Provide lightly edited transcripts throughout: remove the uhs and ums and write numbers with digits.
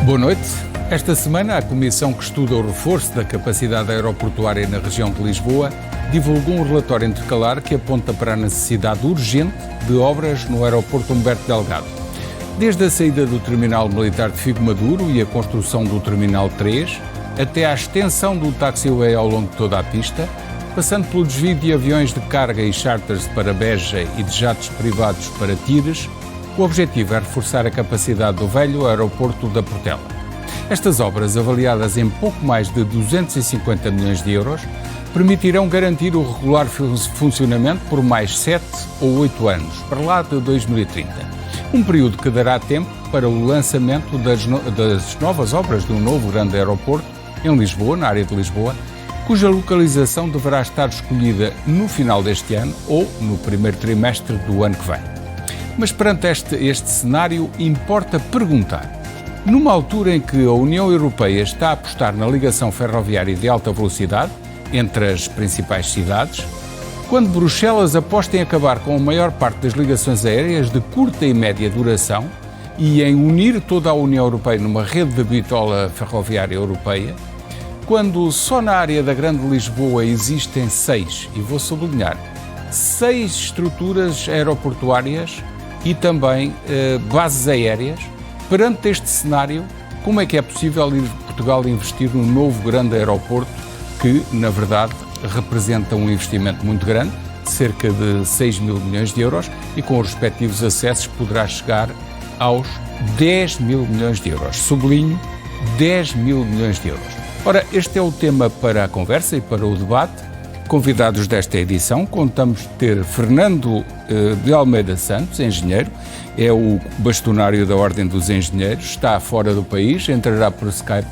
Boa noite. Esta semana, a Comissão que estuda o reforço da capacidade aeroportuária na região de Lisboa divulgou um relatório intercalar que aponta para a necessidade urgente de obras no aeroporto Humberto Delgado. Desde a saída do terminal militar de Figo Maduro e a construção do terminal 3, até à extensão do taxiway ao longo de toda a pista, passando pelo desvio de aviões de carga e charters para Beja e de jatos privados para Tires, o objetivo é reforçar a capacidade do velho aeroporto da Portela. Estas obras, avaliadas em pouco mais de 250 milhões de euros, permitirão garantir o regular funcionamento por mais 7 ou 8 anos, para lá de 2030. Um período que dará tempo para o lançamento das novas obras de um novo grande aeroporto em Lisboa, na área de Lisboa, cuja localização deverá estar escolhida no final deste ano ou no primeiro trimestre do ano que vem. Mas perante este cenário, importa perguntar: numa altura em que a União Europeia está a apostar na ligação ferroviária de alta velocidade entre as principais cidades, quando Bruxelas aposta em acabar com a maior parte das ligações aéreas de curta e média duração e em unir toda a União Europeia numa rede de bitola ferroviária europeia, quando só na área da Grande Lisboa existem 6, e vou sublinhar, 6 estruturas aeroportuárias e também bases aéreas, perante este cenário, como é que é possível Portugal investir num novo grande aeroporto que, na verdade, representa um investimento muito grande, cerca de 6 mil milhões de euros, e com os respectivos acessos poderá chegar aos 10 mil milhões de euros. Sublinho, 10 mil milhões de euros. Ora, este é o tema para a conversa e para o debate. Convidados desta edição, contamos ter Fernando de Almeida Santos, engenheiro, é o bastonário da Ordem dos Engenheiros, está fora do país, entrará por Skype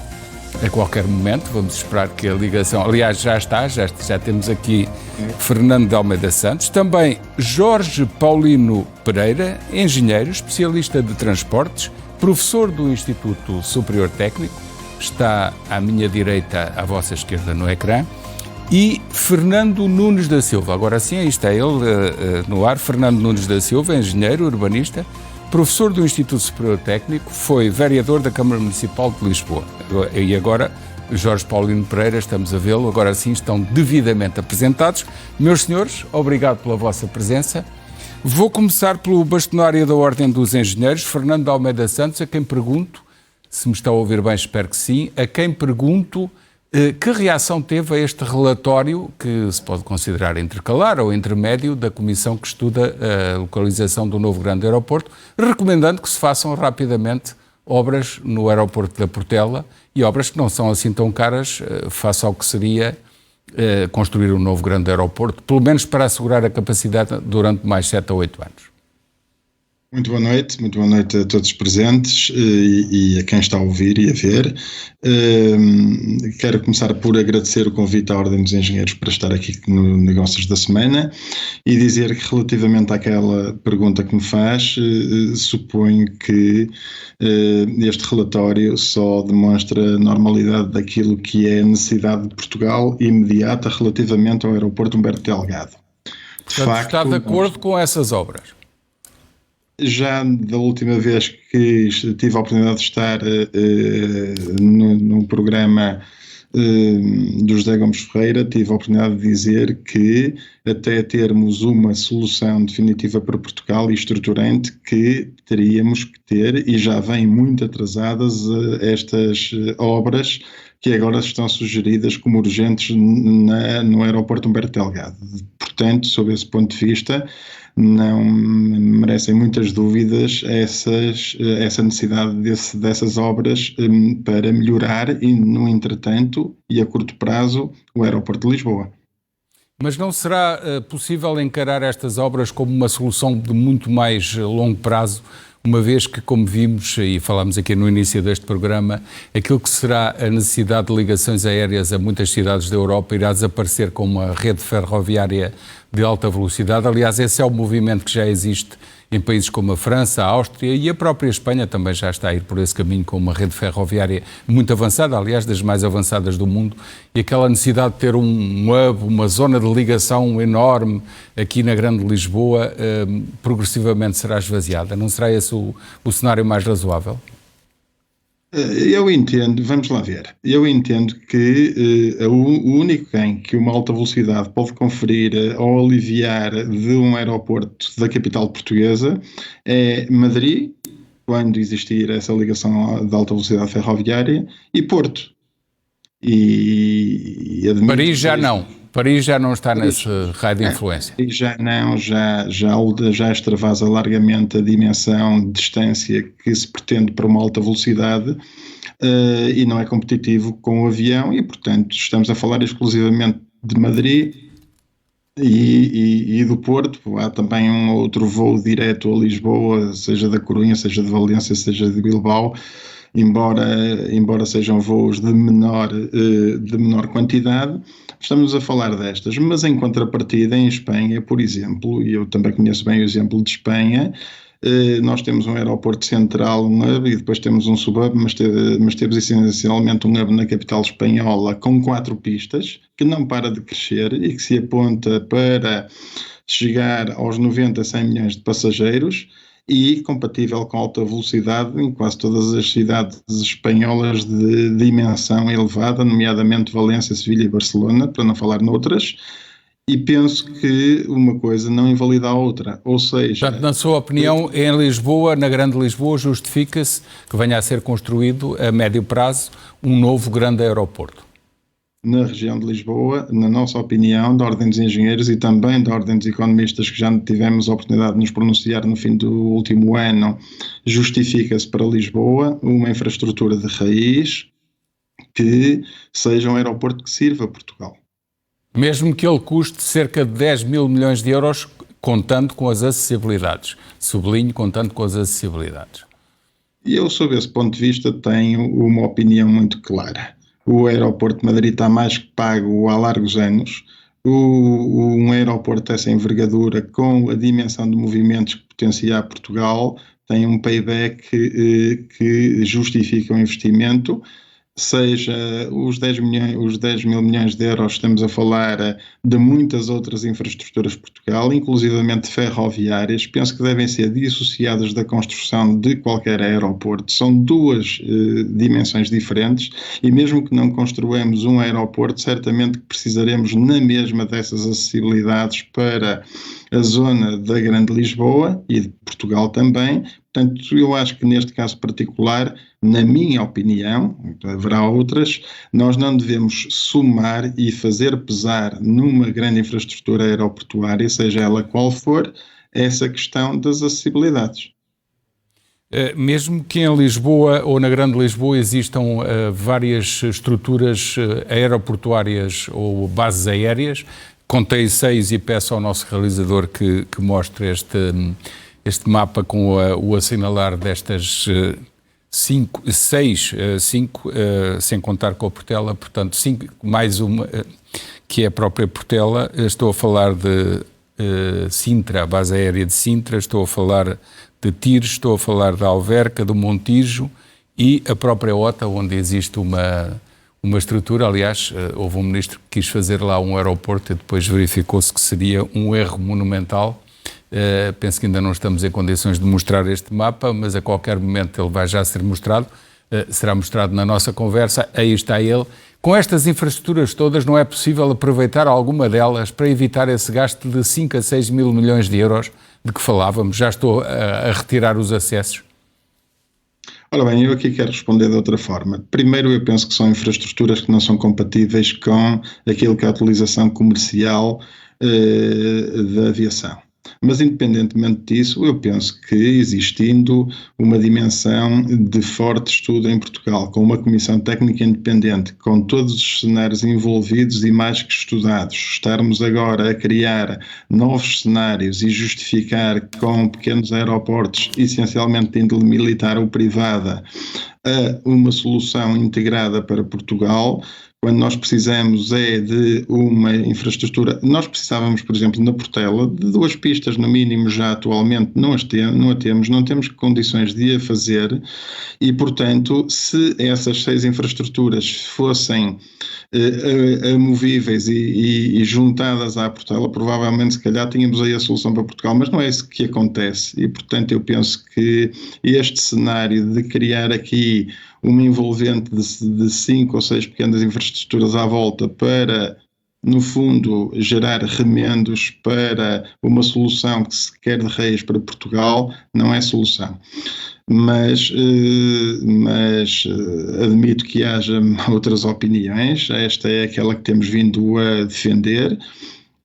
a qualquer momento, vamos esperar que a ligação, aliás já temos aqui Fernando de Almeida Santos, também Jorge Paulino Pereira, engenheiro, especialista de transportes, professor do Instituto Superior Técnico, está à minha direita, à vossa esquerda no ecrã, e Fernando Nunes da Silva, agora sim, aí está ele no ar, Fernando Nunes da Silva, engenheiro, urbanista, professor do Instituto Superior Técnico, foi vereador da Câmara Municipal de Lisboa. E agora, Jorge Paulino Pereira, estamos a vê-lo, agora sim estão devidamente apresentados. Meus senhores, obrigado pela vossa presença. Vou começar pelo bastonário da Ordem dos Engenheiros, Fernando de Almeida Santos, a quem pergunto, se me está a ouvir bem, espero que sim, a quem pergunto que reação teve a este relatório, que se pode considerar intercalar ou intermédio, da Comissão que estuda a localização do novo grande aeroporto, recomendando que se façam rapidamente obras no aeroporto da Portela, e obras que não são assim tão caras face ao que seria construir um novo grande aeroporto, pelo menos para assegurar a capacidade durante mais 7 a 8 anos. Muito boa noite a todos os presentes e a quem está a ouvir e a ver. Quero começar por agradecer o convite à Ordem dos Engenheiros para estar aqui no Negócios da Semana e dizer que, relativamente àquela pergunta que me faz, suponho que este relatório só demonstra a normalidade daquilo que é a necessidade de Portugal imediata relativamente ao aeroporto Humberto Delgado. Portanto, está de acordo com essas obras? Já da última vez que tive a oportunidade de estar no programa do José Gomes Ferreira, tive a oportunidade de dizer que, até termos uma solução definitiva para Portugal e estruturante, que teríamos que ter, e já vêm muito atrasadas, estas obras que agora estão sugeridas como urgentes no aeroporto Humberto Delgado. Portanto, sob esse ponto de vista, não merecem muitas dúvidas essa necessidade dessas obras para melhorar, e, no entretanto, e a curto prazo, o aeroporto de Lisboa. Mas não será possível encarar estas obras como uma solução de muito mais longo prazo, uma vez que, como vimos e falámos aqui no início deste programa, aquilo que será a necessidade de ligações aéreas a muitas cidades da Europa irá desaparecer com uma rede ferroviária de alta velocidade. Aliás, esse é o movimento que já existe em países como a França, a Áustria e a própria Espanha também já está a ir por esse caminho, com uma rede ferroviária muito avançada, aliás, das mais avançadas do mundo, e aquela necessidade de ter um hub, uma zona de ligação enorme aqui na Grande Lisboa, progressivamente será esvaziada. Não será esse o cenário mais razoável? Eu entendo, vamos lá ver. Eu entendo que o único ganho que uma alta velocidade pode conferir ou aliviar de um aeroporto da capital portuguesa é Madrid, quando existir essa ligação de alta velocidade ferroviária, e Porto. E admito Paris que já seja. não. Paris já não está nesse raio de influência. E já não, já extravasa largamente a dimensão de distância que se pretende para uma alta velocidade, e não é competitivo com o avião, e portanto estamos a falar exclusivamente de Madrid e do Porto. Há também um outro voo direto a Lisboa, seja da Corunha, seja de Valência, seja de Bilbao, embora sejam voos de menor quantidade. Estamos a falar destas, mas em contrapartida, em Espanha, por exemplo, e eu também conheço bem o exemplo de Espanha, nós temos um aeroporto central, um hub, e depois temos um sub-hub, mas temos essencialmente um hub na capital espanhola com 4 pistas, que não para de crescer e que se aponta para chegar aos 90 a 100 milhões de passageiros, e compatível com alta velocidade em quase todas as cidades espanholas de dimensão elevada, nomeadamente Valência, Sevilha e Barcelona, para não falar noutras, e penso que uma coisa não invalida a outra, ou seja... Portanto, na sua opinião, em Lisboa, na Grande Lisboa, justifica-se que venha a ser construído, a médio prazo, um novo grande aeroporto? Na região de Lisboa, na nossa opinião, da Ordem dos Engenheiros e também da Ordem dos Economistas, que já tivemos a oportunidade de nos pronunciar no fim do último ano, justifica-se para Lisboa uma infraestrutura de raiz que seja um aeroporto que sirva a Portugal. Mesmo que ele custe cerca de 10 mil milhões de euros, contando com as acessibilidades. Sublinho, contando com as acessibilidades. E eu, sob esse ponto de vista, tenho uma opinião muito clara. O aeroporto de Madrid está mais que pago há largos anos. Um aeroporto dessa envergadura, com a dimensão de movimentos que potencia a Portugal, tem um payback que justifica o investimento. Seja os 10 mil milhões de euros, estamos a falar de muitas outras infraestruturas de Portugal, inclusivamente ferroviárias. Penso que devem ser dissociadas da construção de qualquer aeroporto. São duas dimensões diferentes, e mesmo que não construamos um aeroporto, certamente que precisaremos na mesma dessas acessibilidades para a zona da Grande Lisboa e de Portugal também. Portanto, eu acho que neste caso particular, na minha opinião, haverá outras, nós não devemos somar e fazer pesar numa grande infraestrutura aeroportuária, seja ela qual for, essa questão das acessibilidades. Mesmo que em Lisboa ou na Grande Lisboa existam várias estruturas aeroportuárias ou bases aéreas, contei 6 e peço ao nosso realizador que mostre este mapa com o assinalar destas 5, sem contar com a Portela, portanto 5 mais uma, que é a própria Portela. Estou a falar de Sintra, a base aérea de Sintra, estou a falar de Tires, estou a falar da Alverca, do Montijo e a própria OTA, onde existe uma estrutura. Aliás, houve um ministro que quis fazer lá um aeroporto e depois verificou-se que seria um erro monumental. Penso que ainda não estamos em condições de mostrar este mapa, mas a qualquer momento ele vai já ser mostrado, será mostrado na nossa conversa. Aí está ele. Com estas infraestruturas todas, não é possível aproveitar alguma delas para evitar esse gasto de 5 a 6 mil milhões de euros de que falávamos? Já estou a retirar os acessos. Ora bem, eu aqui quero responder de outra forma. Primeiro, eu penso que são infraestruturas que não são compatíveis com aquilo que é a utilização comercial da aviação. Mas, independentemente disso, eu penso que, existindo uma dimensão de forte estudo em Portugal, com uma comissão técnica independente, com todos os cenários envolvidos e mais que estudados, estarmos agora a criar novos cenários e justificar com pequenos aeroportos, essencialmente de índole militar ou privada, uma solução integrada para Portugal, quando nós precisamos de uma infraestrutura. Nós precisávamos, por exemplo, na Portela, de 2 pistas no mínimo. Já atualmente não temos condições de a fazer, e portanto, se essas 6 infraestruturas fossem amovíveis e juntadas à Portela, provavelmente, se calhar, tínhamos aí a solução para Portugal, mas não é isso que acontece. E, portanto, eu penso que este cenário de criar aqui uma envolvente de 5 ou 6 pequenas infraestruturas à volta para, no fundo, gerar remendos para uma solução que se quer de raiz para Portugal, não é solução. Mas admito que haja outras opiniões. Esta é aquela que temos vindo a defender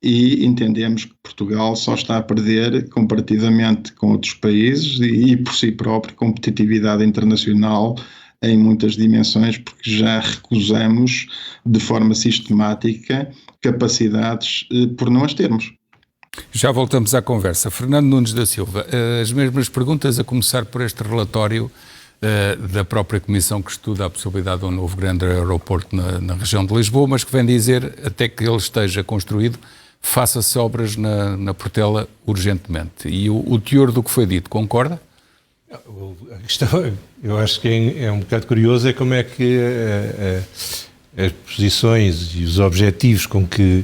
e entendemos que Portugal só está a perder comparativamente com outros países e por si próprio competitividade internacional em muitas dimensões, porque já recusamos de forma sistemática capacidades por não as termos. Já voltamos à conversa. Fernando Nunes da Silva, as mesmas perguntas, a começar por este relatório da própria Comissão que estuda a possibilidade de um novo grande aeroporto na região de Lisboa, mas que vem dizer, até que ele esteja construído, faça-se obras na Portela urgentemente. E o teor do que foi dito, concorda? A questão, eu acho que é um bocado curioso, é como é que as posições e os objetivos com que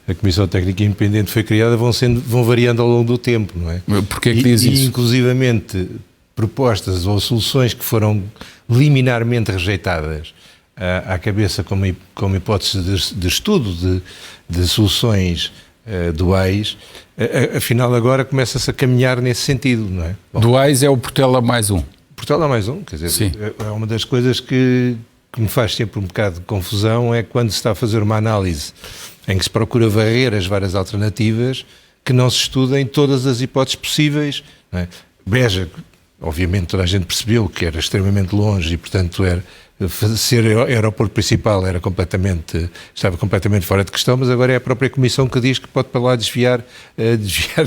a Comissão Técnica Independente foi criada vão variando ao longo do tempo, não é? Porquê é que diz isso? E inclusivamente propostas ou soluções que foram liminarmente rejeitadas à cabeça como hipótese de estudo de soluções duais, afinal agora começa-se a caminhar nesse sentido, não é? Bom, duais é o Portela mais um. Portela mais um, quer dizer, sim. É uma das coisas que me faz sempre um bocado de confusão, é quando se está a fazer uma análise em que se procura varrer as várias alternativas, que não se estudem todas as hipóteses possíveis, não é? Beja, obviamente toda a gente percebeu que era extremamente longe e, portanto, ser aeroporto principal estava completamente fora de questão, mas agora é a própria Comissão que diz que pode para lá desviar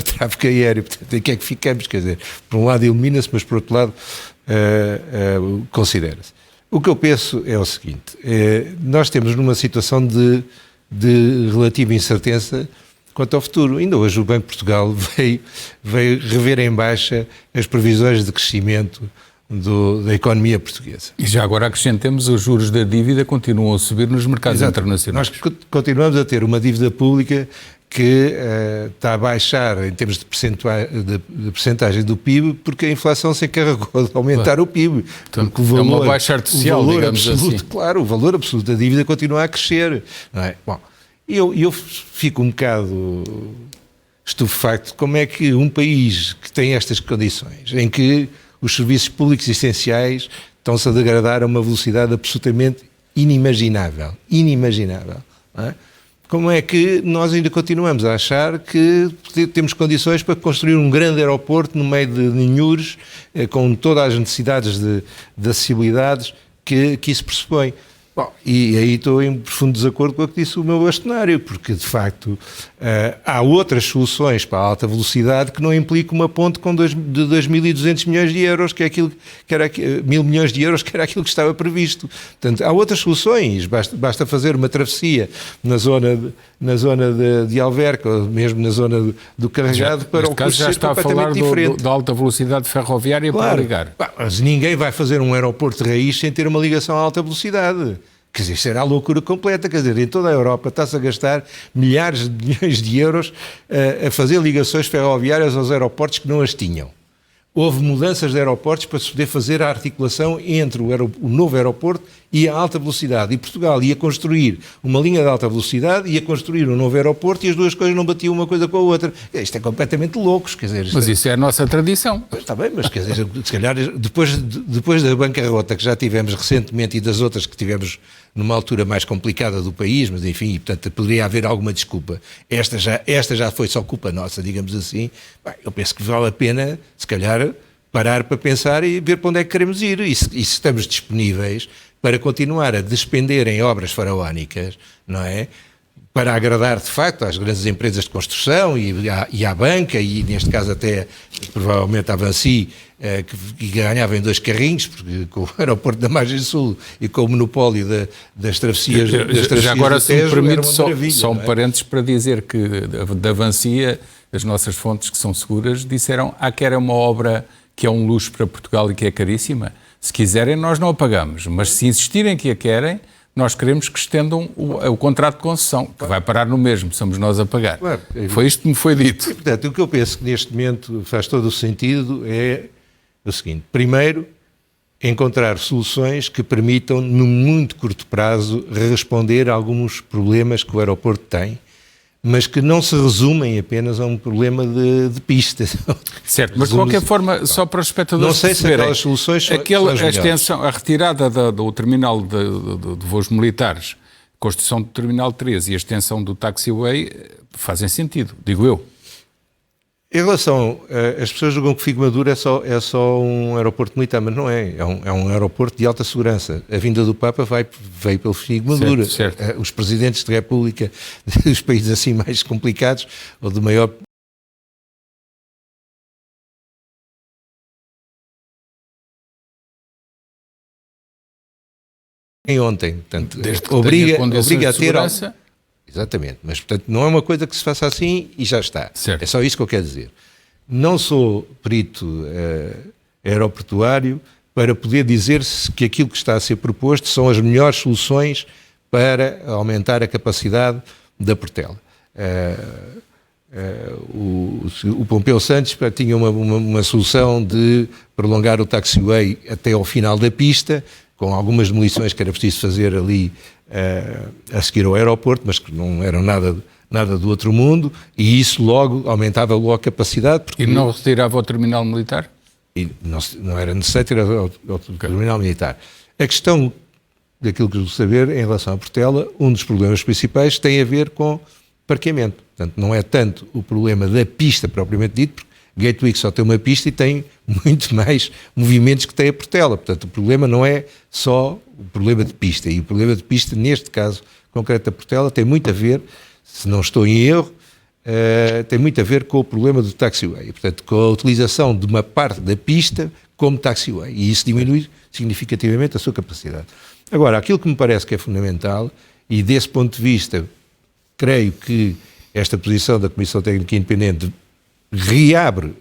tráfego aéreo. Portanto, em que é que ficamos? Quer dizer, por um lado elimina-se, mas por outro lado considera-se. O que eu penso é o seguinte, nós temos numa situação de relativa incerteza quanto ao futuro. Ainda hoje o Banco de Portugal veio rever em baixa as previsões de crescimento da economia portuguesa. E já agora acrescentemos, os juros da dívida continuam a subir nos mercados internacionais. Nós continuamos a ter uma dívida pública que está a baixar em termos de percentagem do PIB, porque a inflação se encarregou de aumentar o PIB. Portanto, é uma baixa artificial, digamos absoluto, assim. Claro, o valor absoluto da dívida continua a crescer. Não é? Bom, eu fico um bocado estupefacto como é que um país que tem estas condições, em que os serviços públicos essenciais estão-se a degradar a uma velocidade absolutamente inimaginável. Não é? Como é que nós ainda continuamos a achar que temos condições para construir um grande aeroporto no meio de Ninhures, com todas as necessidades de acessibilidades que isso pressupõe? Bom, e aí estou em profundo desacordo com o que disse o meu bastonário, porque de facto há outras soluções para a alta velocidade que não implicam uma ponte de 2.200 milhões de euros, que é aquilo que era 1.000 milhões de euros, que era aquilo que estava previsto. Portanto, há outras soluções, basta fazer uma travessia na zona de Alverca, ou mesmo na zona do Carregado, para o custo já está a falar da alta velocidade ferroviária, claro, para ligar. Mas ninguém vai fazer um aeroporto de raiz sem ter uma ligação à alta velocidade. Quer dizer, será a loucura completa. Quer dizer, em toda a Europa está-se a gastar milhares de milhões de euros a fazer ligações ferroviárias aos aeroportos que não as tinham. Houve mudanças de aeroportos para se poder fazer a articulação entre o novo aeroporto e a alta velocidade. E Portugal ia construir uma linha de alta velocidade, ia construir um novo aeroporto e as duas coisas não batiam uma coisa com a outra. Isto é completamente louco. Quer dizer, mas isso é a nossa tradição. Está bem, mas quer dizer, se calhar depois da bancarrota que já tivemos recentemente e das outras que tivemos numa altura mais complicada do país, mas enfim, e, portanto poderia haver alguma desculpa. Esta já foi só culpa nossa, digamos assim. Bem, eu penso que vale a pena, se calhar, parar para pensar e ver para onde é que queremos ir. E se estamos disponíveis para continuar a despender em obras faraónicas, não é? Para agradar, de facto, às grandes empresas de construção e à banca, e neste caso até, provavelmente, à Vinci, que ganhava em 2 carrinhos, porque com o aeroporto da Margem Sul e com o monopólio das travessias já agora, se me permite, só um é? parênteses para dizer que da Vinci, as nossas fontes que são seguras, disseram que era uma obra que é um luxo para Portugal e que é caríssima. Se quiserem, nós não a pagamos, mas se insistirem que a querem, nós queremos que estendam o contrato de concessão, que vai parar no mesmo, somos nós a pagar. Claro. Foi isto que me foi dito. E, portanto, o que eu penso que neste momento faz todo o sentido é o seguinte: primeiro, encontrar soluções que permitam, no muito curto prazo, responder a alguns problemas que o aeroporto tem, mas que não se resumem apenas a um problema de pista. Certo, mas de qualquer forma, só para os espectadores não sei se aquelas soluções são as a extensão, a retirada do terminal de voos militares, a construção do terminal 13 e a extensão do taxiway fazem sentido, digo eu. Em relação, as pessoas julgam que Figo Maduro é só um aeroporto militar, mas não é. É um aeroporto de alta veio A vinda do Papa veio pelo Figo Maduro. Certo. Os presidentes de república dos países assim mais complicados, ou de maior... Ontem, portanto, obriga a ter... Exatamente, mas portanto não é uma coisa que se faça assim e já está. Certo. É só isso que eu quero dizer. Não sou perito aeroportuário para poder dizer-se que aquilo que está a ser proposto são as melhores soluções para aumentar a capacidade da Portela. O Pompeu Santos tinha uma solução de prolongar o taxiway até ao final da pista, com algumas demolições que era preciso fazer ali a seguir ao aeroporto, mas que não eram nada do outro mundo, e isso aumentava logo a capacidade. E não retirava o terminal militar? E não era necessário tirar o terminal militar. A questão daquilo que eu saber em relação à Portela, um dos problemas principais tem a ver com parqueamento. Portanto, não é tanto o problema da pista propriamente dito, porque Gatwick só tem uma pista e tem muito mais movimentos que tem a Portela. Portanto, o problema não é só o problema de pista. E o problema de pista, neste caso concreto da Portela, tem muito a ver, se não estou em erro, tem muito a ver com o problema do taxiway. Portanto, com a utilização de uma parte da pista como taxiway. E isso diminui significativamente a sua capacidade. Agora, aquilo que me parece que é fundamental, e desse ponto de vista, creio que esta posição da Comissão Técnica Independente reabre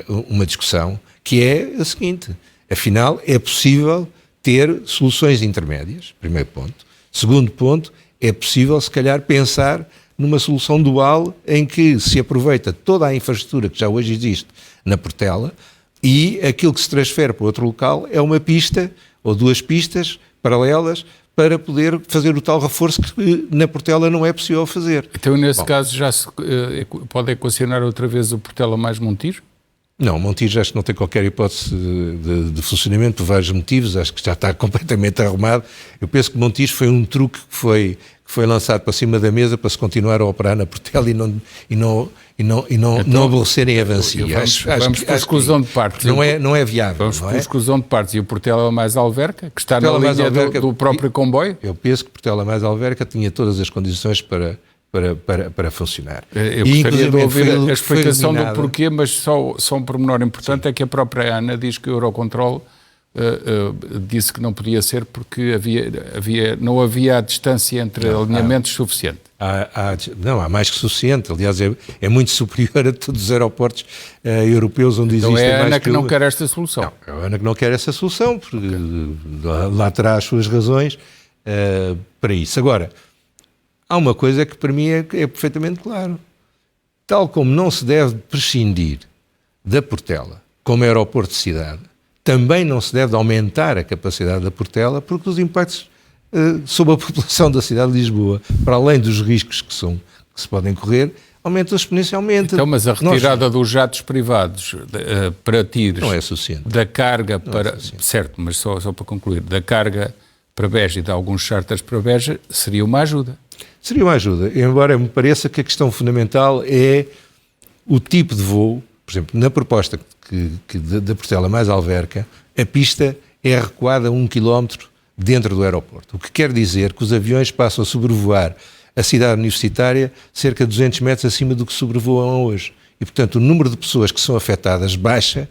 uma discussão, que é a seguinte: afinal, é possível ter soluções intermédias, primeiro ponto. Segundo ponto, é possível, se calhar, pensar numa solução dual em que se aproveita toda a infraestrutura que já hoje existe na Portela e aquilo que se transfere para outro local é uma pista ou duas pistas paralelas para poder fazer o tal reforço que na Portela não é possível fazer. Então, nesse caso, já se pode equacionar outra vez o Portela mais Montijo? Não, Montijo acho que não tem qualquer hipótese de funcionamento por vários motivos, acho que já está completamente arrumado. Eu penso que Montijo foi um truque que foi lançado para cima da mesa para se continuar a operar na Portela e não aborrecerem a Avancia. Vamos por exclusão de partes. Não é viável. Vamos por exclusão de partes. E o Portela mais Alverca, que está na linha do próprio comboio? Eu penso que Portela mais Alverca tinha todas as condições para funcionar. Eu gostaria de ouvir a explicação do porquê, mas só um pormenor importante. Sim. É que a própria ANA diz que o Eurocontrol disse que não podia ser porque não havia a distância entre alinhamentos suficiente. Há mais que suficiente. Aliás, é muito superior a todos os aeroportos europeus onde existem mais... Então é a ANA que não quer esta solução. Não, é a ANA que não quer essa solução, porque lá terá as suas razões para isso. Agora, há uma coisa que para mim é perfeitamente claro. Tal como não se deve prescindir da Portela como aeroporto de cidade, também não se deve aumentar a capacidade da Portela, porque os impactos sobre a população da cidade de Lisboa, para além dos riscos que se podem correr, aumentam exponencialmente. Então, mas a retirada dos jatos privados para tiros... Não é suficiente. Da carga para... Certo, mas só para concluir. Da carga para Beja e de alguns charters para Beja seria uma ajuda. Seria uma ajuda, embora me pareça que a questão fundamental é o tipo de voo. Por exemplo, na proposta da Portela mais Alverca, a pista é recuada 1 km dentro do aeroporto. O que quer dizer que os aviões passam a sobrevoar a cidade universitária cerca de 200 metros acima do que sobrevoam hoje. E, portanto, o número de pessoas que são afetadas baixa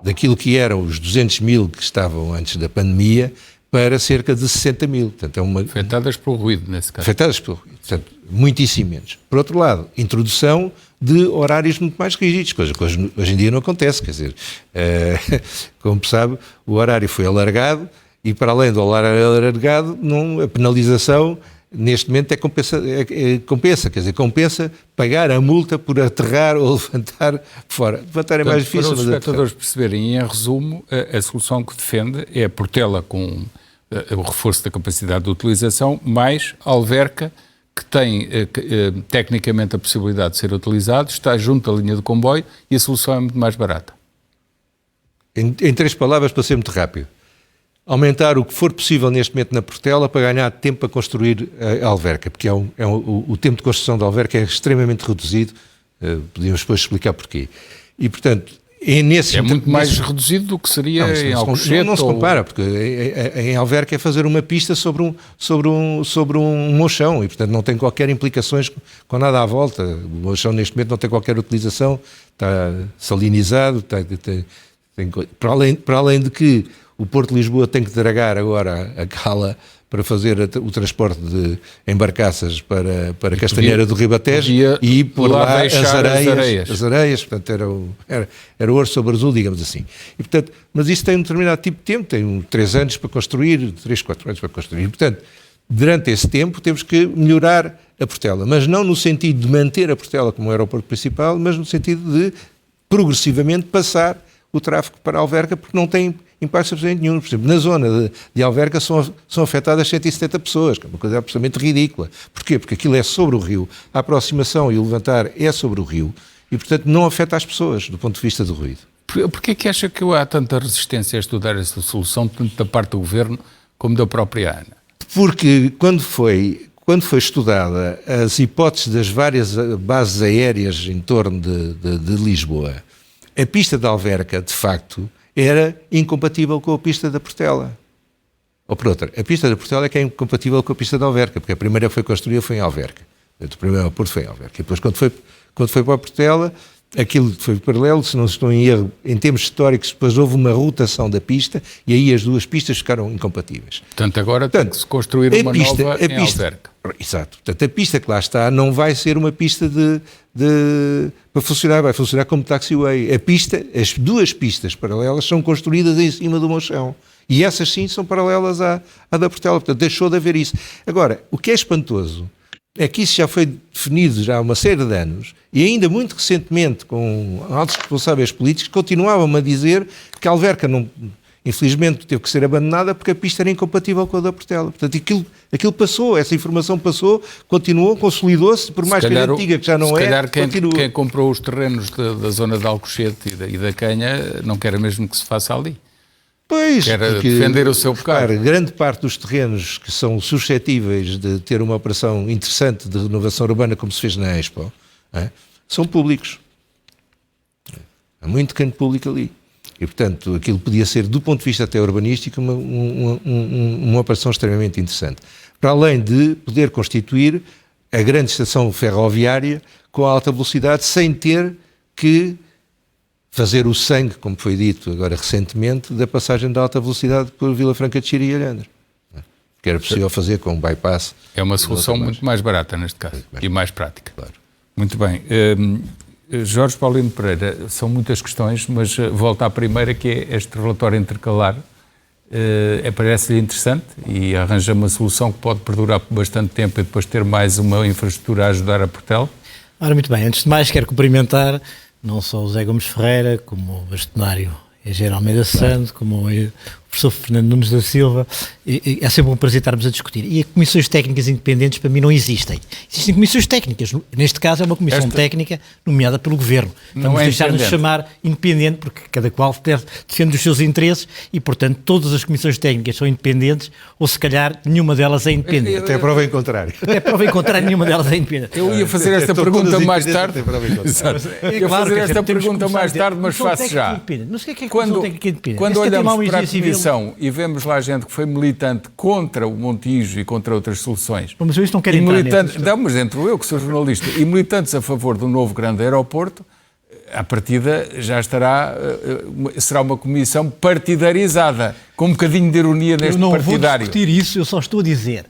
daquilo que eram os 200 mil que estavam antes da pandemia para cerca de 60 mil. Portanto, afetadas pelo ruído, nesse caso. Afetadas pelo ruído. Portanto, muitíssimo menos. Por outro lado, introdução de horários muito mais rígidos, coisa que hoje em dia não acontece. Quer dizer, como sabe, o horário foi alargado E para além do alargado, a penalização neste momento compensa, quer dizer, compensa pagar a multa por aterrar ou levantar fora. Levantar é mais difícil. Para os espectadores perceberem, em resumo, a solução que defende é a Portela com o reforço da capacidade de utilização, mais a Alverca, que tem tecnicamente a possibilidade de ser utilizado, está junto à linha de comboio e a solução é muito mais barata. Em 3 palavras, para ser muito rápido. Aumentar o que for possível neste momento na Portela para ganhar tempo para construir a Alverca, porque o tempo de construção da Alverca é extremamente reduzido, podíamos depois explicar porquê. E, portanto, é muito mais reduzido do que seria em Alcochete. Não se compara, porque em Alverca é fazer uma pista sobre um mochão e, portanto, não tem qualquer implicações com nada à volta. O mochão, neste momento, não tem qualquer utilização, está salinizado, para além de que o Porto de Lisboa tem que dragar agora a cala para fazer o transporte de embarcaças para Castanheira do Ribatejo e pôr lá as areias, portanto era ouro sobre azul, digamos assim. E, portanto, mas isso tem um determinado tipo de tempo, tem 3 anos para construir, 3, 4 anos para construir. E, portanto, durante esse tempo temos que melhorar a Portela, mas não no sentido de manter a Portela como aeroporto principal, mas no sentido de progressivamente passar o tráfego para a Alverca, porque não tem impacto absolutamente nenhum. Por exemplo, na zona de Alverca são afetadas 170 pessoas, que é uma coisa absolutamente ridícula. Porquê? Porque aquilo é sobre o rio, a aproximação e o levantar é sobre o rio e, portanto, não afeta as pessoas do ponto de vista do ruído. Porquê é que acha que há tanta resistência a estudar essa solução, tanto da parte do Governo como da própria ANA? Porque quando foi estudada as hipóteses das várias bases aéreas em torno de Lisboa, a pista de Alverca, de facto, era incompatível com a pista da Portela. Ou por outra, a pista da Portela é que é incompatível com a pista da Alverca, porque a primeira que foi construída foi em Alverca. O primeiro aeroporto foi em Alverca. E depois, quando foi para a Portela, aquilo foi paralelo, se não estou em erro, em termos históricos, depois houve uma rotação da pista e aí as duas pistas ficaram incompatíveis. Portanto, agora tem que se construir uma nova em Alverca. Exato. Portanto, a pista que lá está não vai ser uma pista para funcionar, vai funcionar como taxiway. As 2 pistas paralelas são construídas em cima do mochão. E essas sim são paralelas à da Portela. Portanto, deixou de haver isso. Agora, o que é espantoso é que isso já foi definido já há uma série de anos e ainda muito recentemente com altos responsáveis políticos continuavam a dizer que a Alverca não... Infelizmente teve que ser abandonada porque a pista era incompatível com a da Portela. Portanto, aquilo passou, essa informação passou, continuou, consolidou-se, por mais que a antiga que já não é, continua. Quem comprou os terrenos da zona de Alcochete e da Canha não quer mesmo que se faça ali. Pois, quer defender o seu pecado. Grande parte dos terrenos que são suscetíveis de ter uma operação interessante de renovação urbana, como se fez na Expo, são públicos. Há muito canto público ali. E, portanto, aquilo podia ser, do ponto de vista até urbanístico, uma operação extremamente interessante. Para além de poder constituir a grande estação ferroviária com a alta velocidade, sem ter que fazer o sangue, como foi dito agora recentemente, da passagem de alta velocidade por Vila Franca de Xira e Alhandra. Que era possível fazer com um bypass. É uma solução muito mais barata, neste caso, e mais prática. Claro. Muito bem. Jorge Paulino Pereira, são muitas questões, mas volto à primeira, que é este relatório intercalar. Parece-lhe interessante e arranja uma solução que pode perdurar por bastante tempo e depois ter mais uma infraestrutura a ajudar a Portela? Ora, muito bem. Antes de mais, quero cumprimentar não só o José Gomes Ferreira, como o bastonário Engenheiro Almeida Santo, como o professor Fernando Nunes da Silva. É sempre um prazer estarmos a discutir. E comissões técnicas independentes, para mim, não existem. Existem comissões técnicas. Neste caso, é uma comissão técnica nomeada pelo Governo. Vamos deixar-nos chamar independente, porque cada qual defende os seus interesses e, portanto, todas as comissões técnicas são independentes, ou se calhar nenhuma delas é independente. Até prova em contrário. Até prova em contrário, nenhuma delas é independente. Eu ia fazer esta pergunta mais tarde. Eu ia fazer esta pergunta mais tarde, mas faço já. Não sei o que é comissão técnica independente. Quando olhamos para a comissão e vemos lá gente que foi militante contra o Montijo e contra outras soluções. Mas isso não quer entrar não, mas entro eu, que sou jornalista, e militantes a favor do novo grande aeroporto, à partida já será uma comissão partidarizada, com um bocadinho de ironia neste partidário. Eu não vou discutir isso, eu só estou a dizer.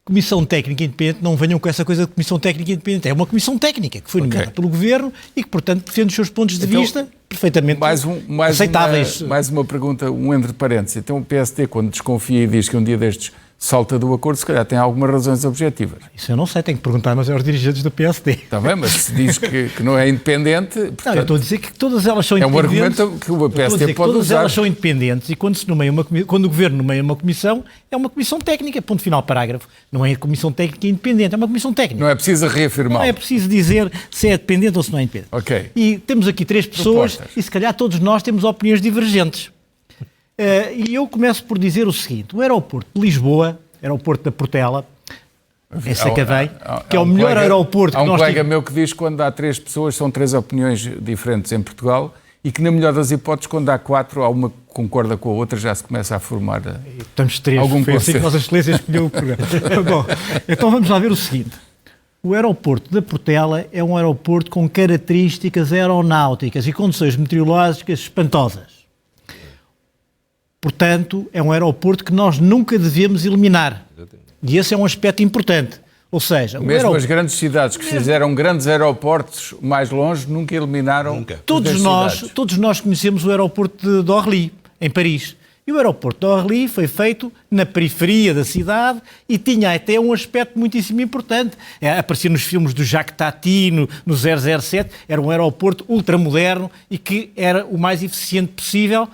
Comissão Técnica Independente, não venham com essa coisa de Comissão Técnica Independente. É uma Comissão Técnica que foi nomeada pelo Governo e que, portanto, defende os seus pontos de vista perfeitamente aceitáveis. Mais uma pergunta, entre parênteses. Então o PSD, quando desconfia e diz que um dia destes salta do acordo, se calhar tem algumas razões objetivas. Isso eu não sei, tenho que perguntar, mas é aos dirigentes do PSD. Está bem, mas se diz que não é independente... Portanto, não, eu estou a dizer que todas elas são independentes. É um argumento que o PSD pode todas usar. Elas são independentes e quando o Governo nomeia uma comissão, é uma comissão técnica, ponto final, parágrafo. Não é comissão técnica independente, é uma comissão técnica. Não é preciso reafirmar. Não é preciso dizer se é dependente ou se não é independente. Ok. E temos aqui 3 pessoas e se calhar todos nós temos opiniões divergentes. E eu começo por dizer o seguinte, o aeroporto de Lisboa, aeroporto da Portela, em Sacavém, que é o melhor aeroporto que nós temos. Há um colega meu que diz que quando há 3 pessoas são 3 opiniões diferentes em Portugal e que na melhor das hipóteses quando há 4 há uma que concorda com a outra, já se começa a formar estamos 3, algum foi assim que Vossa Excelência escolheu o programa. Bom, então vamos lá ver o seguinte. O aeroporto da Portela é um aeroporto com características aeronáuticas e condições meteorológicas espantosas. Portanto, é um aeroporto que nós nunca devemos eliminar. E esse é um aspecto importante. Ou seja, mesmo as grandes cidades que fizeram grandes aeroportos mais longe nunca eliminaram. Todos nós conhecemos o aeroporto de Orly, em Paris. E o aeroporto de Orly foi feito na periferia da cidade e tinha até um aspecto muitíssimo importante. Aparecia nos filmes do Jacques Tati, no 007, era um aeroporto ultramoderno e que era o mais eficiente possível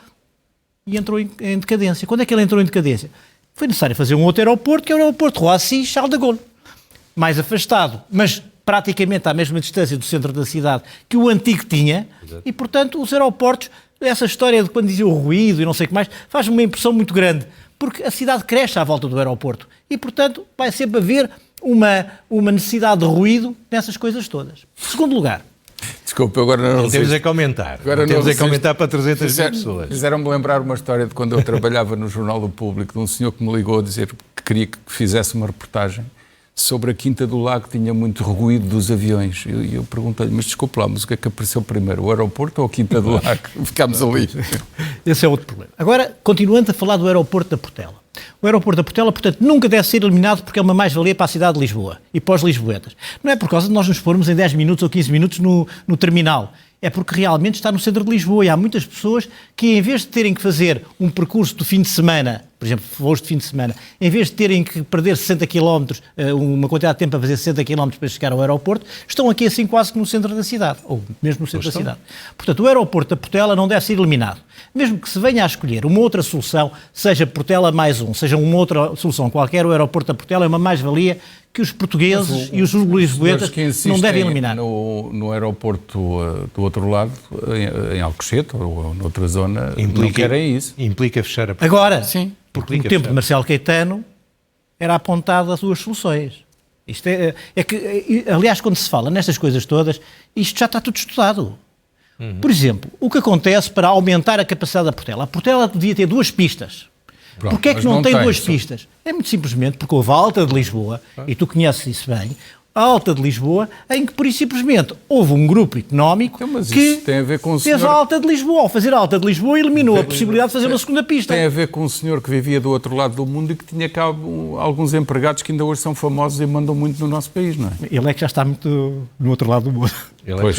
e entrou em decadência. Quando é que ele entrou em decadência? Foi necessário fazer um outro aeroporto, que é o aeroporto Roissy-Charles de Gaulle. Mais afastado, mas praticamente à mesma distância do centro da cidade que o antigo tinha. Exato. E, portanto, os aeroportos, essa história de quando dizia o ruído e não sei o que mais, faz uma impressão muito grande, porque a cidade cresce à volta do aeroporto e, portanto, vai sempre haver uma necessidade de ruído nessas coisas todas. Segundo lugar... Desculpa, agora não temos é que aumentar. Agora temos é que aumentar para 300 pessoas. Fizeram-me lembrar uma história de quando eu trabalhava no Jornal do Público, de um senhor que me ligou a dizer que queria que fizesse uma reportagem sobre a Quinta do Lago, que tinha muito ruído dos aviões. E eu perguntei-lhe, mas desculpe lá, mas o que é que apareceu primeiro, o aeroporto ou a Quinta do Lago? Ficámos ali. Esse é outro problema. Agora, continuando a falar do aeroporto da Portela. O aeroporto da Portela, portanto, nunca deve ser eliminado porque é uma mais-valia para a cidade de Lisboa e para os lisboetas. Não é por causa de nós nos pormos em 10 minutos ou 15 minutos no terminal. É porque realmente está no centro de Lisboa e há muitas pessoas que, em vez de terem que fazer um percurso do fim de semana, por exemplo, voos de fim de semana, em vez de terem que perder 60 km, uma quantidade de tempo a fazer 60 km para chegar ao aeroporto, estão aqui assim quase que no centro da cidade, ou mesmo no centro da cidade. Portanto, o aeroporto da Portela não deve ser eliminado. Mesmo que se venha a escolher uma outra solução, seja Portela mais um, seja uma outra solução qualquer, o aeroporto da Portela é uma mais-valia que os portugueses e os lisboetas não devem eliminar. No aeroporto do outro lado, em Alcochete ou noutra zona, não querem isso. Implica fechar a porta. Agora, sim, porque no tempo de Marcelo Caetano era apontado as duas soluções. Isto é que, aliás, quando se fala nestas coisas todas, isto já está tudo estudado. Por exemplo, o que acontece para aumentar a capacidade da Portela? A Portela devia ter 2 pistas. Porquê é que não tem 2 pistas? É muito simplesmente porque houve a Alta de Lisboa, e tu conheces isso bem, a Alta de Lisboa, em que, por simplesmente, houve um grupo económico que tem a ver com fez a Alta de Lisboa. Ao fazer a Alta de Lisboa, eliminou a possibilidade de fazer uma segunda pista. Tem a ver com um senhor que vivia do outro lado do mundo e que tinha cá alguns empregados que ainda hoje são famosos e mandam muito no nosso país, não é? Ele é que já está muito no outro lado do mundo. Pois,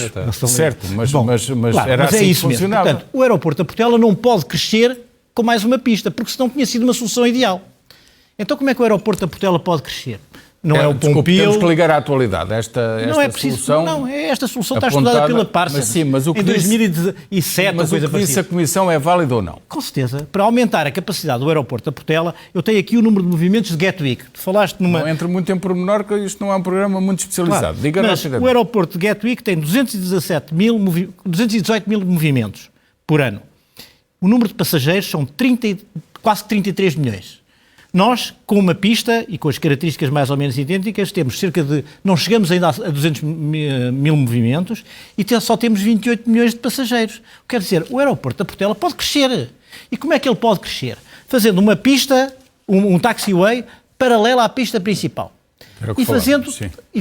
certo, mas claro, era assim que funcionava. Portanto, o aeroporto da Portela não pode crescer com mais uma pista, porque senão tinha sido uma solução ideal. Então como é que o aeroporto da Portela pode crescer? Não é o Pompeu... Temos que ligar à atualidade. Esta não é preciso, solução... esta solução está estudada pela Parsons. Mas o que em 2007, mas o que disse a Comissão é válido ou não? Com certeza. Para aumentar a capacidade do aeroporto da Portela, eu tenho aqui o número de movimentos de Gatwick. Tu falaste numa... Não entra muito em pormenor, que isto não é um programa muito especializado. Claro, diga mas o aeroporto de Gatwick tem 218 mil movimentos por ano. O número de passageiros são quase 33 milhões. Nós, com uma pista e com as características mais ou menos idênticas, temos não chegamos ainda a 200 mil movimentos e só temos 28 milhões de passageiros. Quer dizer, o aeroporto da Portela pode crescer. E como é que ele pode crescer? Fazendo uma pista, um taxiway, paralela à pista principal. E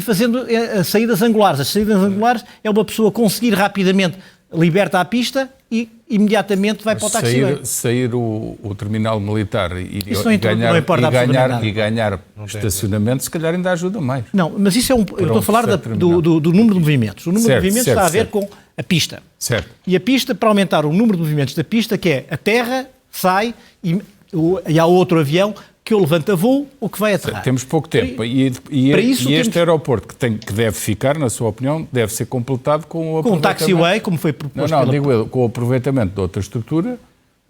fazendo saídas angulares. As saídas angulares é uma pessoa conseguir rapidamente liberta a pista e imediatamente vai para o taxiway. Sair o terminal militar e ganhar estacionamento, se calhar ainda ajuda mais. Não, mas isso é eu estou a falar do número de movimentos. O número de movimentos está a ver com a pista. Certo. E a pista, para aumentar o número de movimentos da pista, que é a terra sai e há outro avião que ou levanta voo ou que vai aterrar. Temos pouco tempo. E este aeroporto que deve ficar, na sua opinião, deve ser completado com o taxiway, como foi proposto. Com o aproveitamento de outra estrutura.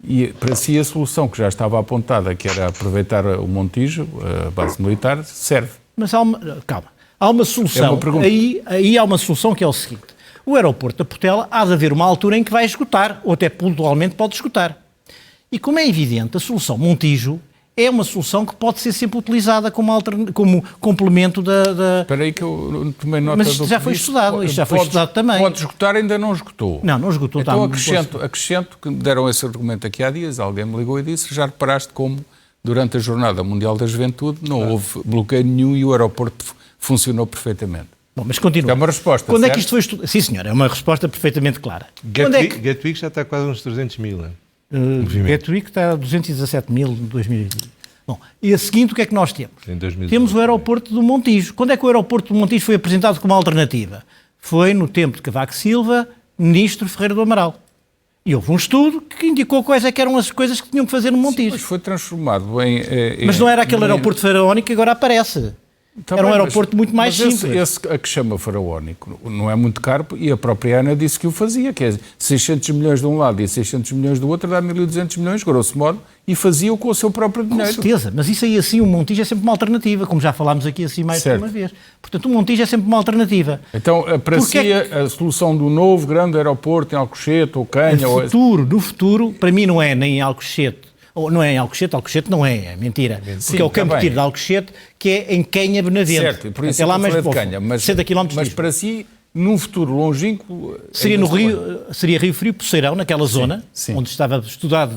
E para si a solução que já estava apontada, que era aproveitar o Montijo, a base militar, serve. Mas há uma solução. Aí há uma solução que é o seguinte. O aeroporto da Portela há de haver uma altura em que vai esgotar, ou até pontualmente pode esgotar. E como é evidente, a solução Montijo é uma solução que pode ser sempre utilizada como complemento da... Espera aí que eu tomei nota. Mas isto já foi estudado, estudado também. Pode esgotar, ainda não esgotou. Não esgotou. Então acrescento que deram esse argumento aqui há dias, alguém me ligou e disse, já reparaste como durante a Jornada Mundial da Juventude não houve bloqueio nenhum e o aeroporto funcionou perfeitamente. Bom, mas continua. É uma resposta, Quando certo? é que isto foi estudado? Sim, senhor, é uma resposta perfeitamente clara. Gatwick já está quase uns 300 mil, não é? Gatwick está a 217 mil em 2020. Bom, e a seguinte, o que é que nós temos? Temos o aeroporto do Montijo. Quando é que o aeroporto do Montijo foi apresentado como alternativa? Foi no tempo de Cavaco Silva, ministro Ferreira do Amaral. E houve um estudo que indicou quais é que eram as coisas que tinham que fazer no Montijo. Sim, mas foi transformado mas não era aquele aeroporto faraónico que agora aparece. Era um aeroporto muito mais simples. Esse a que chama faraónico não é muito caro e a própria ANA disse que o fazia, que é 600 milhões de um lado e 600 milhões do outro, dá 1.200 milhões, grosso modo, e fazia-o com o seu próprio dinheiro. Com certeza, mas isso aí assim, o Montijo é sempre uma alternativa, como já falámos aqui assim mais de uma vez. Portanto, o Montijo é sempre uma alternativa. Então, para si, a solução do novo grande aeroporto em Alcochete ou Canha... No futuro, para mim não é nem em Alcochete, ou não é em Alcochete não é mentira. Porque é o Campo de Tiro de Alcochete, que é em Canha Benavente. Certo, e por isso é lá mais de Canha, mas 60 km mas para si, num futuro longínquo... Seria no Rio, seria Rio Frio, Poceirão, naquela zona, onde estava estudado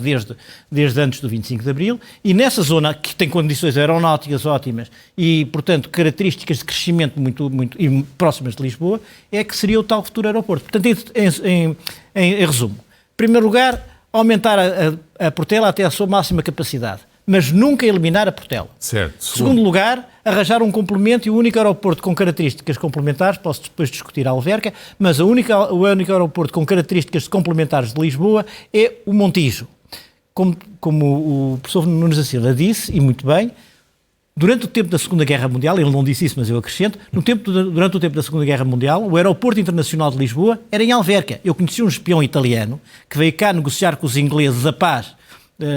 desde antes do 25 de Abril, e nessa zona, que tem condições aeronáuticas ótimas e, portanto, características de crescimento muito e próximas de Lisboa, é que seria o tal futuro aeroporto. Portanto, em resumo, em primeiro lugar, aumentar a Portela até a sua máxima capacidade, mas nunca eliminar a Portela. Certo. Segundo lugar, arranjar um complemento e o único aeroporto com características complementares, posso depois discutir a Alverca, mas o único aeroporto com características complementares de Lisboa é o Montijo. Como o professor Nunes da Silva disse, e muito bem, durante o tempo da Segunda Guerra Mundial, ele não disse isso, mas eu acrescento, durante o tempo da Segunda Guerra Mundial, o aeroporto internacional de Lisboa era em Alverca. Eu conheci um espião italiano que veio cá negociar com os ingleses a paz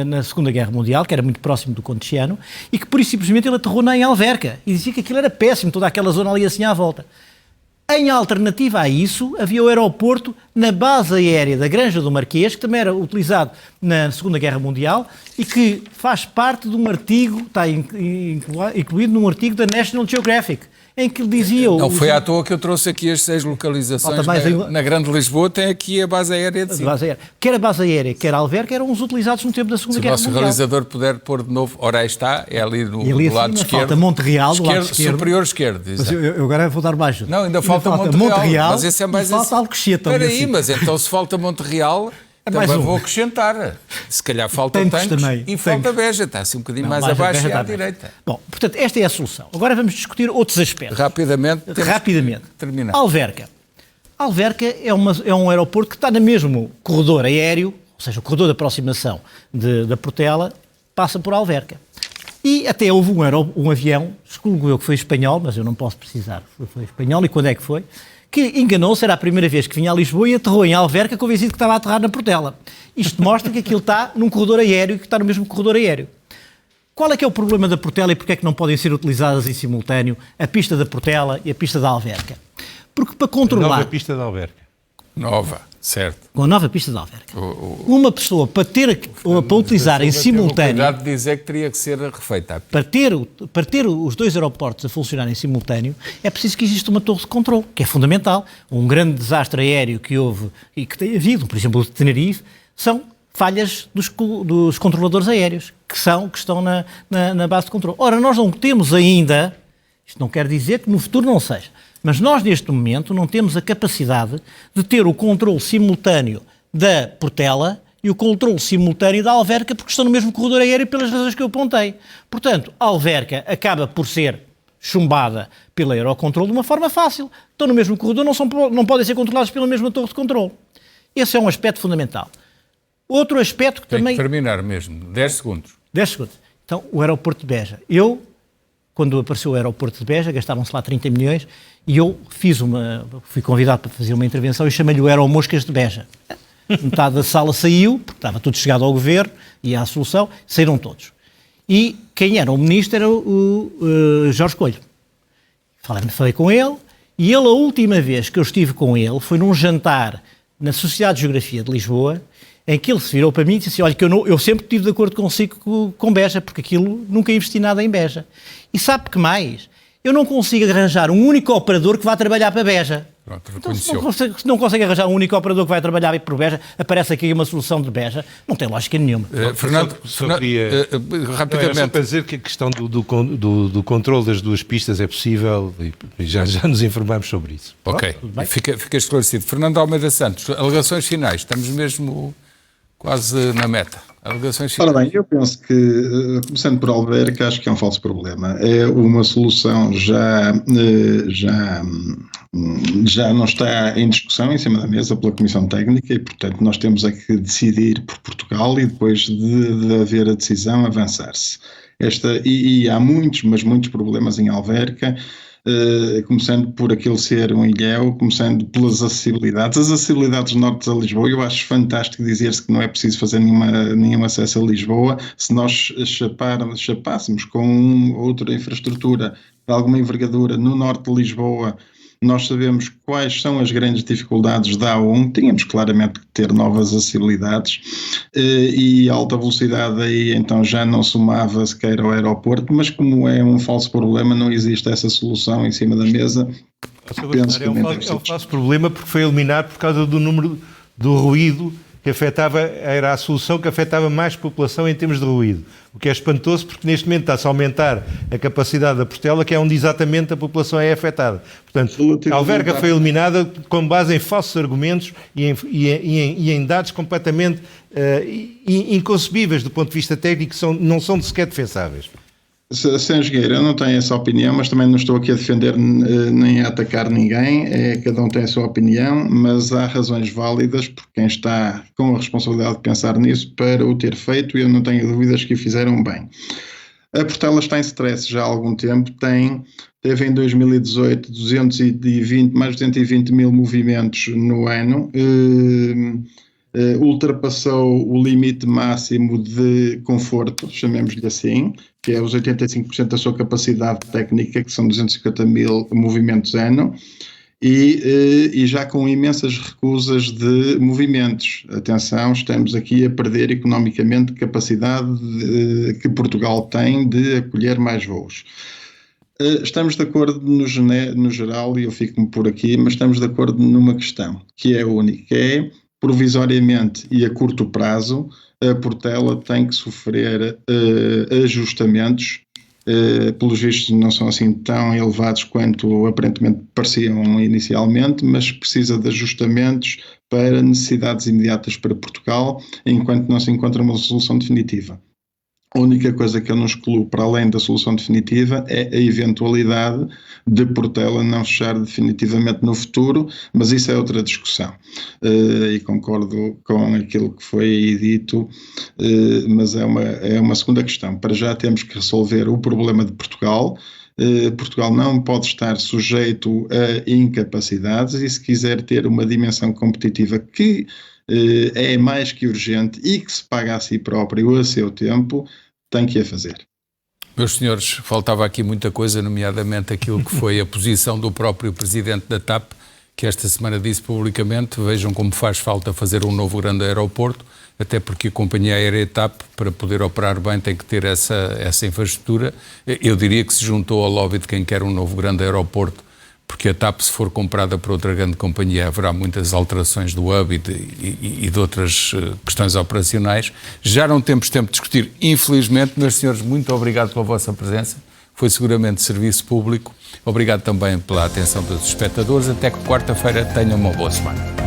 na Segunda Guerra Mundial, que era muito próximo do Conde Chiano, e que, por isso, simplesmente, ele aterrou em Alverca e dizia que aquilo era péssimo, toda aquela zona ali assim à volta. Em alternativa a isso, havia o aeroporto na base aérea da Granja do Marquês, que também era utilizado na Segunda Guerra Mundial e que faz parte de um artigo, está incluído num artigo da National Geographic, em que dizia... Não foi à toa que eu trouxe aqui as 6 localizações na Grande Lisboa, tem aqui a base aérea de cima. Quer a base aérea, quer a Alverca, eram os utilizados no tempo da Segunda Guerra Mundial. Se o nosso realizador puder pôr de novo, ora aí está, é ali do lado esquerdo. Falta Monte Real, do lado esquerdo. Superior esquerdo. Mas eu agora vou dar baixo. Não, ainda falta Monte Real, mas esse é mais... falta Alcochete. Espera aí, mas então se falta Monte Real... Também vou acrescentar. Se calhar falta tanques também. E falta Beja. Está assim um bocadinho mais abaixo e à direita. Bom, portanto, esta é a solução. Agora vamos discutir outros aspectos. Rapidamente. Terminar. Alverca. Alverca é um aeroporto que está no mesmo corredor aéreo, ou seja, o corredor de aproximação da Portela, passa por Alverca. E até houve um avião, julgo eu que foi espanhol, mas eu não posso precisar, foi espanhol, e quando é que foi? Que enganou-se, era a primeira vez que vinha a Lisboa e aterrou em Alverca, convencido que estava a aterrar na Portela. Isto mostra que aquilo está num corredor aéreo e que está no mesmo corredor aéreo. Qual é que é o problema da Portela e porque é que não podem ser utilizadas em simultâneo a pista da Portela e a pista da Alverca? Porque para controlar... A nova pista da Alverca. Nova, certo. Com a nova pista da Alverca. Uma pessoa, para utilizar em simultâneo... Cuidado de dizer que teria que ser refeita. Para ter os dois aeroportos a funcionar em simultâneo, é preciso que exista uma torre de controle, que é fundamental. Um grande desastre aéreo que houve e que tem havido, por exemplo, o de Tenerife, são falhas dos controladores aéreos, que estão na base de controle. Ora, nós não temos ainda, isto não quer dizer que no futuro não seja, Mas nós, neste momento, não temos a capacidade de ter o controle simultâneo da Portela e o controle simultâneo da Alverca, porque estão no mesmo corredor aéreo pelas razões que eu apontei. Portanto, a Alverca acaba por ser chumbada pela Eurocontrol de uma forma fácil. Estão no mesmo corredor, não podem ser controlados pela mesma torre de controle. Esse é um aspecto fundamental. Outro aspecto que Tem também... que terminar mesmo. 10 segundos. 10 segundos. Então, o aeroporto de Beja. Quando apareceu o aeroporto de Beja, gastaram-se lá 30 milhões e eu fui convidado para fazer uma intervenção e chamei-lhe o Aeromoscas de Beja. Metade da sala saiu, porque estava tudo chegado ao governo e à solução, saíram todos. E quem era o ministro era o Jorge Coelho. Falei com ele e ele, a última vez que eu estive com ele, foi num jantar na Sociedade de Geografia de Lisboa, em que ele se virou para mim e disse assim, olha, que eu sempre estive de acordo consigo com Beja, porque aquilo nunca investi nada em Beja. E sabe que mais? Eu não consigo arranjar um único operador que vá trabalhar para Beja. Pronto, então, se não consegue arranjar um único operador que vai trabalhar para Beja, aparece aqui uma solução de Beja, não tem lógica nenhuma. Fernando, rapidamente. Não, só para dizer que a questão do controle das duas pistas é possível e já nos informamos sobre isso. Ok, fica esclarecido. Fernando Almeida Santos, alegações finais, estamos mesmo quase na meta. Alegações finais. Ora bem, eu penso que, começando por Alverca, acho que é um falso problema. É uma solução já não está em discussão em cima da mesa pela Comissão Técnica e, portanto, nós temos que decidir por Portugal e depois de haver a decisão avançar-se. E há muitos problemas em Alverca, começando por aquele ser um ilhéu, começando pelas acessibilidades. As acessibilidades norte a Lisboa, eu acho fantástico dizer-se que não é preciso fazer nenhum acesso a Lisboa se nós chapássemos com outra infraestrutura de alguma envergadura no norte de Lisboa. Nós sabemos quais são as grandes dificuldades da A1, tínhamos claramente que ter novas acessibilidades e alta velocidade aí então já não somava sequer ao aeroporto, mas como é um falso problema, não existe essa solução em cima da mesa. Penso que é um falso problema porque foi eliminado por causa do número do ruído que afetava, era a solução que afetava mais população em termos de ruído. O que é espantoso porque neste momento está-se a aumentar a capacidade da Portela, que é onde exatamente a população é afetada. Portanto, a Alverca foi eliminada com base em falsos argumentos e em dados completamente inconcebíveis do ponto de vista técnico, que não são sequer defensáveis. Sem engenheiro, eu não tenho essa opinião, mas também não estou aqui a defender nem a atacar ninguém, cada um tem a sua opinião, mas há razões válidas por quem está com a responsabilidade de pensar nisso para o ter feito e eu não tenho dúvidas que o fizeram bem. A Portela está em stress já há algum tempo, teve em 2018 mais de 220 mil movimentos no ano, ultrapassou o limite máximo de conforto, chamemos-lhe assim, que é os 85% da sua capacidade técnica, que são 250 mil movimentos ano, e já com imensas recusas de movimentos. Atenção, estamos aqui a perder economicamente capacidade que Portugal tem de acolher mais voos. Estamos de acordo no geral, e eu fico-me por aqui, mas estamos de acordo numa questão, que é única, que é provisoriamente e a curto prazo, a Portela tem que sofrer ajustamentos, pelos vistos não são assim tão elevados quanto aparentemente pareciam inicialmente, mas precisa de ajustamentos para necessidades imediatas para Portugal, enquanto não se encontra uma solução definitiva. A única coisa que eu não excluo para além da solução definitiva é a eventualidade de Portela não fechar definitivamente no futuro, mas isso é outra discussão. E concordo com aquilo que foi dito, mas é uma segunda questão. Para já temos que resolver o problema de Portugal. Portugal não pode estar sujeito a incapacidades e se quiser ter uma dimensão competitiva que é mais que urgente e que se paga a si próprio a seu tempo, tem que a fazer. Meus senhores, faltava aqui muita coisa, nomeadamente aquilo que foi a posição do próprio presidente da TAP, que esta semana disse publicamente, vejam como faz falta fazer um novo grande aeroporto, até porque a companhia aérea TAP, para poder operar bem, tem que ter essa infraestrutura. Eu diria que se juntou ao lobby de quem quer um novo grande aeroporto, porque a TAP, se for comprada por outra grande companhia, haverá muitas alterações do hub e de outras questões operacionais. Já não temos tempo de discutir, infelizmente, meus senhores, muito obrigado pela vossa presença. foi seguramente serviço público. Obrigado também pela atenção dos espectadores. Até que quarta-feira tenham uma boa semana.